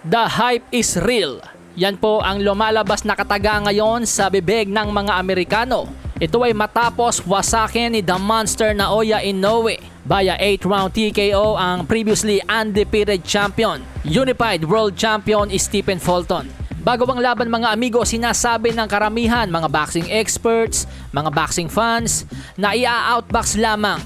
The hype is real. Yan po ang lumalabas na kataga ngayon sa bibig ng mga Amerikano. Ito ay matapos wasakin ni The Monster Naoya Inoue via 8-round TKO ang previously undefeated champion, Unified World Champion Stephen Fulton. Bago ang laban mga amigo, sinasabi ng karamihan, mga boxing experts, mga boxing fans, na ia-outbox lamang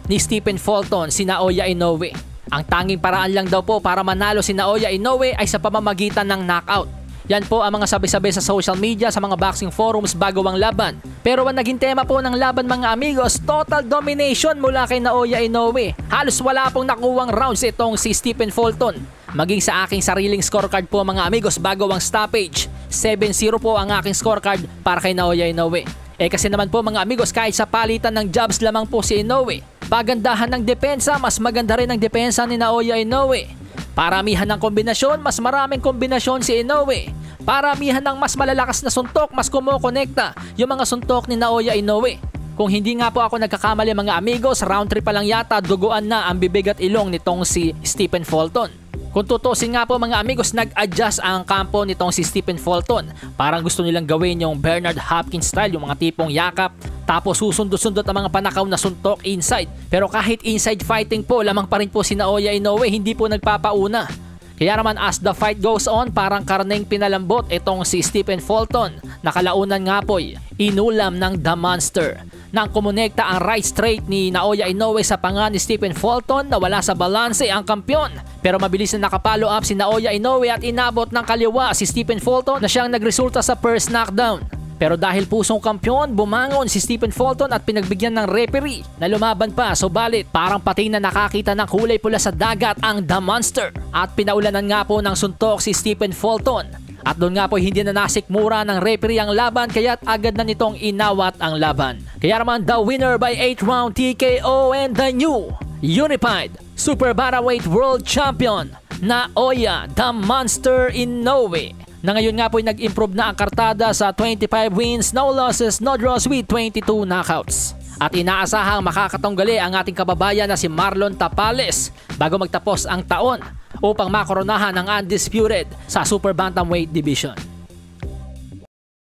ni Stephen Fulton si Naoya Inoue. Ang tanging paraan lang daw po para manalo si Naoya Inoue ay sa pamamagitan ng knockout. Yan po ang mga sabi-sabi sa social media, sa mga boxing forums bago ang laban. Pero ang naging tema po ng laban mga amigos, total domination mula kay Naoya Inoue. Halos wala pong nakuwang rounds itong si Stephen Fulton. Maging sa aking sariling scorecard po mga amigos bago ang stoppage, 7-0 po ang aking scorecard para kay Naoya Inoue. Kasi naman po mga amigos, kahit sa palitan ng jabs lamang po si Inoue, pagandahan ng depensa, mas maganda rin ang depensa ni Naoya Inoue. Paramihan ng kombinasyon, mas maraming kombinasyon si Inoue. Paramihan ng mas malalakas na suntok, mas kumokonekta yung mga suntok ni Naoya Inoue. Kung hindi nga po ako nagkakamali mga amigos, round 3 pa lang yata duguan na ang bibig at ilong nitong si Stephen Fulton. Kung tutusin nga po mga amigos, nag-adjust ang kampo nitong si Stephen Fulton. Parang gusto nilang gawin yung Bernard Hopkins style, yung mga tipong yakap, tapos susundot-sundot ang mga panakaw na suntok inside. Pero kahit inside fighting po, lamang pa rin po si Naoya Inoue, hindi po nagpapauna. Kaya naman as the fight goes on, parang karneng pinalambot itong si Stephen Fulton. Nakalaunan nga po'y inulam ng The Monster. Nang kumonekta ang right straight ni Naoya Inoue sa panga ni Stephen Fulton, nawala sa balanse ang kampyon. Pero mabilis na nakapalo up si Naoya Inoue at inabot ng kaliwa si Stephen Fulton na siyang nagresulta sa first knockdown. Pero dahil pusong kampyon, bumangon si Stephen Fulton at pinagbigyan ng referee na lumaban pa. Subalit parang pati na nakakita ng kulay pula sa dagat ang The Monster. At pinaulanan nga po ng suntok si Stephen Fulton. At doon nga po hindi na nasikmura ng referee ang laban, kaya't agad na nitong inawat ang laban. Kaya naman the winner by 8-round TKO and the new Unified Super Bantamweight World Champion, Naoya The Monster Inoue. Na ngayon nga po ay nag-improve na ang kartada sa 25 wins, no losses, no draws with 22 knockouts. At inaasahang makakatunggali ang ating kababayan na si Marlon Tapales bago magtapos ang taon upang makoronahan ng undisputed sa Super Bantamweight Division.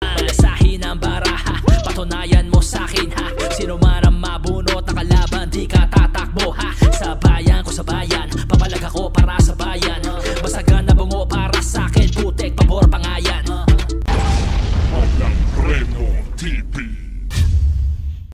Malasahin ang baraha, patunayan mo sa'kin ha. Sino man ang mabunot na kalaban, di ka tatakbo ha. Sa bayan ko sa bayan, papalag ako